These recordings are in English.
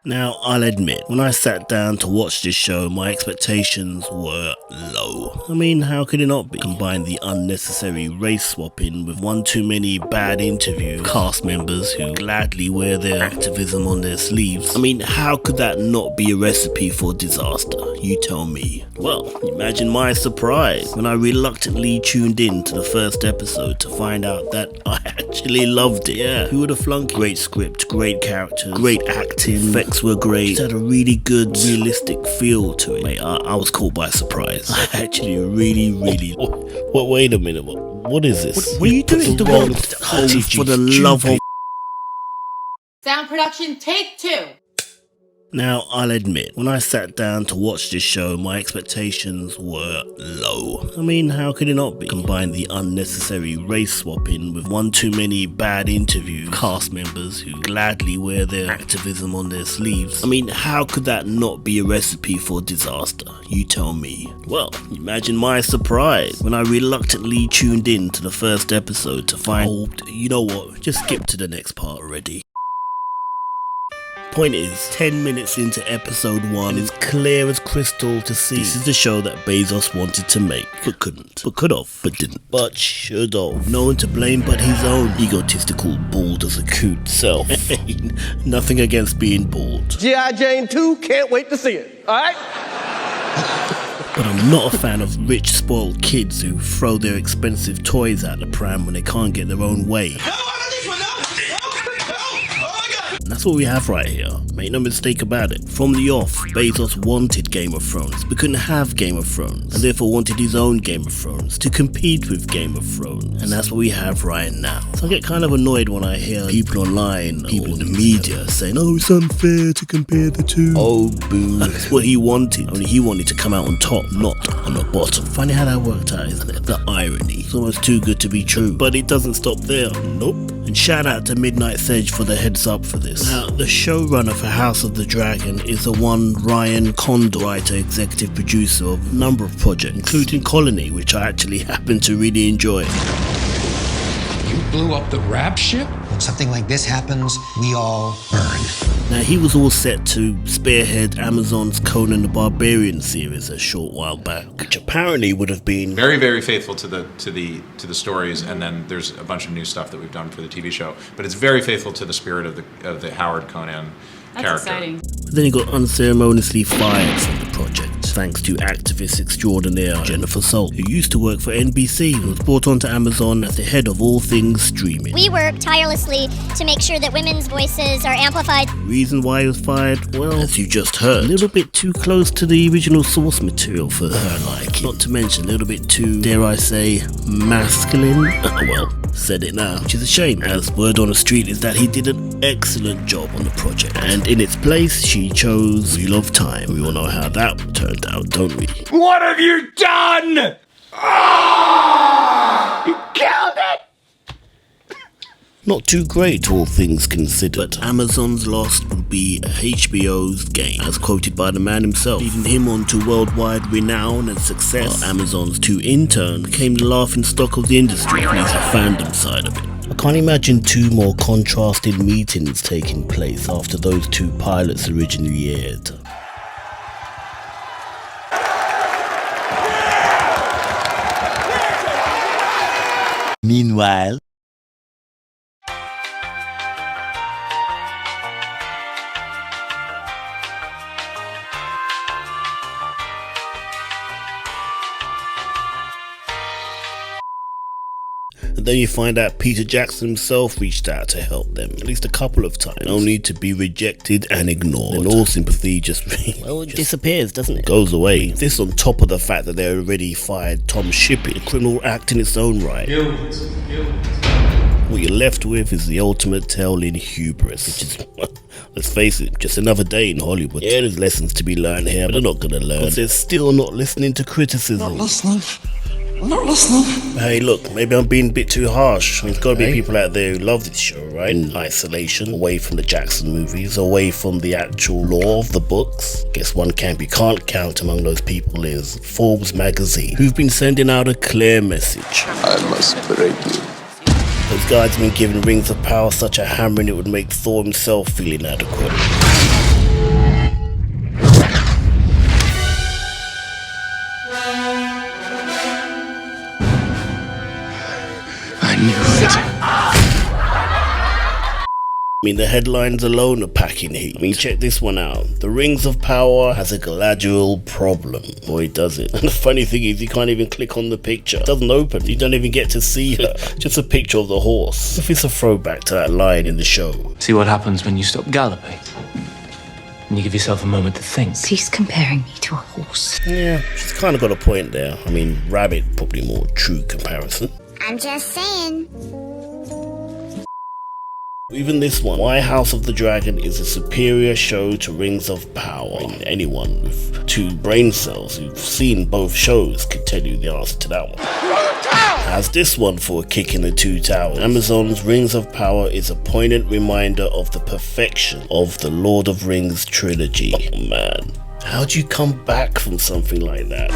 Now, I'll admit, when I sat down to watch this show, my expectations were low. I mean, how could it not be? Combine the unnecessary race swapping with one too many bad interviews, cast members who gladly wear their activism on their sleeves. I mean, how could that not be a recipe for disaster? You tell me. Well, imagine my surprise when I reluctantly tuned in to the first episode to find out that I actually loved it. Yeah, who would have flunked? Great script, great characters, great acting, effects were great, it had a really good, realistic feel to it. Mate, I was caught by surprise. I actually really... Wait a minute, what is this? What are you doing? The wrong for the love of... Sound production, take 2. Now, I'll admit, when I sat down to watch this show, my expectations were low. I mean, how could it not be? Combine the unnecessary race swapping with one too many bad interviews, cast members who gladly wear their activism on their sleeves. I mean, how could that not be a recipe for disaster? You tell me. Well, imagine my surprise when I reluctantly tuned in to the first episode to find, you know what, just skip to the next part already. Point is, 10 minutes into episode 1, it's clear as crystal to see this is the show that Bezos wanted to make, but couldn't, but could have, but didn't, but should have. No one to blame but his own egotistical, bald as a coot self. Nothing against being bald. G.I. Jane 2, can't wait to see it, alright? But I'm not a fan of rich, spoiled kids who throw their expensive toys out the pram when they can't get their own way. That's what we have right here. Make no mistake about it. From the off, Bezos wanted Game of Thrones, but couldn't have Game of Thrones, and therefore wanted his own Game of Thrones to compete with Game of Thrones. And that's what we have right now. So I get kind of annoyed when I hear people online, people in the media saying, oh, it's unfair to compare the two. Oh, boo. That's what he wanted. Only he wanted to come out on top, not on the bottom. Funny how that worked out, isn't it? The irony. It's almost too good to be true. But it doesn't stop there. Nope. And shout out to Midnight Sedge for the heads up for this. Now, the showrunner for House of the Dragon is the one Ryan Condor, writer, executive producer of a number of projects, including Colony, which I actually happen to really enjoy. You blew up the rap ship? When something like this happens, we all burn. Now, he was all set to spearhead Amazon's Conan the Barbarian series a short while back, which apparently would have been very faithful to the stories, and then there's a bunch of new stuff that we've done for the TV show. But it's very faithful to the spirit of the Howard Conan character. That's exciting. But then he got unceremoniously fired from the project, thanks to activist extraordinaire Jennifer Salt, who used to work for NBC and was brought onto Amazon as the head of all things streaming. We work tirelessly to make sure that women's voices are amplified. The reason why he was fired? Well, as you just heard, a little bit too close to the original source material for her liking. Not to mention a little bit too, dare I say, masculine. Well, said it now, which is a shame, as word on the street is that he did an excellent job on the project. And in its place, she chose Wheel of Time. We all know how that turned out, don't we? What have you done? You killed it! Not too great, all things considered. But Amazon's loss would be HBO's gain, as quoted by the man himself, leading him on to worldwide renown and success. While Amazon's two interns became the laughing stock of the industry, at least the fandom side of it. I can't imagine two more contrasted meetings taking place after those two pilots originally aired. Meanwhile, and then you find out Peter Jackson himself reached out to help them at least a couple of times, only to be rejected and ignored. And all sympathy just disappears, doesn't it? Goes away. This on top of the fact that they already fired Tom Shippey, a criminal act in its own right. What you're left with is the ultimate tale in hubris, which is, let's face it, just another day in Hollywood. Yeah, there's lessons to be learned here, but they're not gonna learn, because they're still not listening to criticism. I'm not listening. Hey, look, maybe I'm being a bit too harsh. There's gotta be people out there who love this show, right? In isolation, away from the Jackson movies, away from the actual lore of the books. Guess one camp you can't count among those people is Forbes magazine, who've been sending out a clear message. I must break you. Those guys have been giving Rings of Power such a hammering it would make Thor himself feel inadequate. I knew it. I mean, the headlines alone are packing heat. I mean, check this one out. The Rings of Power has a Galadriel problem. Boy, does it. And the funny thing is, you can't even click on the picture. It doesn't open. You don't even get to see her. Just a picture of the horse. If it's a throwback to that line in the show. See what happens when you stop galloping. And you give yourself a moment to think. Cease comparing me to a horse. Yeah, she's kind of got a point there. I mean, rabbit, probably more true comparison. I'm just saying. Even this one, why House of the Dragon is a superior show to Rings of Power. I mean, anyone with 2 brain cells who've seen both shows could tell you the answer to that one. As this one for a kick in the 2 towers. Amazon's Rings of Power is a poignant reminder of the perfection of the Lord of Rings trilogy. Oh man, how'd you come back from something like that?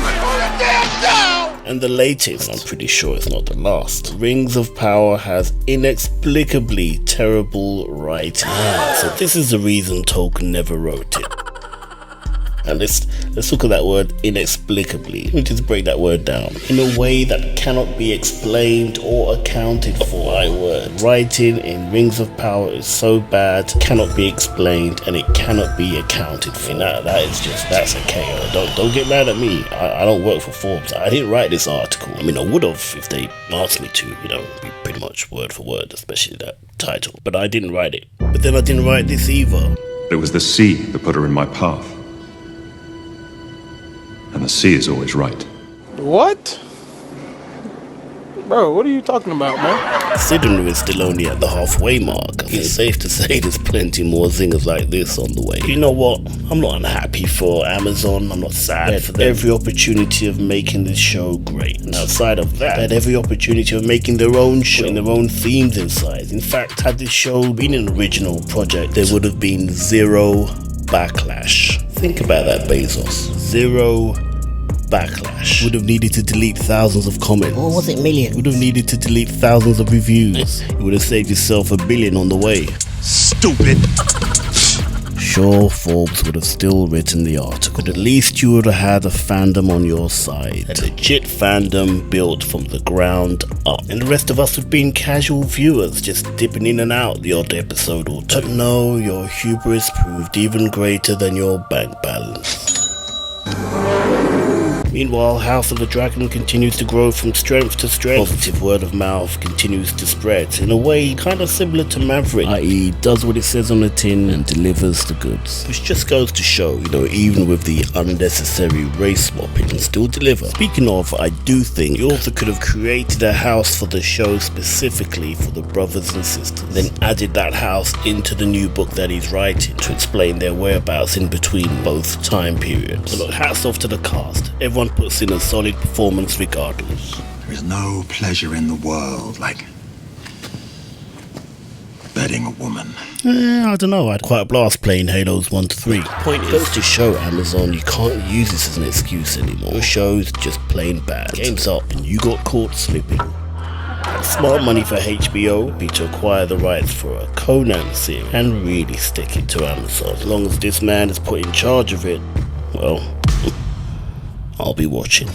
And the latest, and I'm pretty sure it's not the last, Rings of Power has inexplicably terrible writing. So this is the reason Tolkien never wrote it. And let's look at that word inexplicably. Let me just break that word down. In a way that cannot be explained or accounted for. My word. Writing in Rings of Power is so bad, cannot be explained, and it cannot be accounted for. That's a KO. Don't get mad at me. I don't work for Forbes. I didn't write this article. I mean, I would have if they asked me to, be pretty much word for word, especially that title. But I didn't write it. But then I didn't write this either. It was the sea that put her in my path. And the sea is always right. What? Bro, what are you talking about, man? Considering we're still only at the halfway mark, it's safe to say there's plenty more zingers like this on the way. You know what? I'm not unhappy for Amazon. I'm not sad for every opportunity of making this show great. And outside of that, they had every opportunity of making their own show, putting their own themes inside. In fact, had this show been an original project, there would have been 0 backlash. Think about that, Bezos. 0 backlash. Would have needed to delete thousands of comments. Or was it millions? Would have needed to delete thousands of reviews. You would have saved yourself $1 billion on the way. Stupid. Sure, Forbes would have still written the article, but at least you would have had a fandom on your side. A legit fandom built from the ground up. And the rest of us have been casual viewers, just dipping in and out the odd episode or 2. But no, your hubris proved even greater than your bank balance. Meanwhile, House of the Dragon continues to grow from strength to strength. Positive word of mouth continues to spread in a way kind of similar to Maverick, i.e. does what it says on the tin and delivers the goods. Which just goes to show, even with the unnecessary race swapping, can still deliver. Speaking of, I do think you also could have created a house for the show specifically for the brothers and sisters, then added that house into the new book that he's writing to explain their whereabouts in between both time periods. So look, hats off to the cast. Everyone puts in a solid performance regardless. There is no pleasure in the world like bedding a woman. I don't know, I had quite a blast playing Halos 1 to 3. Point is, goes to show Amazon you can't use this as an excuse anymore. Your show's just plain bad. Game's up and you got caught slipping. Smart money for HBO would be to acquire the rights for a Conan series and really stick it to Amazon. As long as this man is put in charge of it, well, I'll be watching.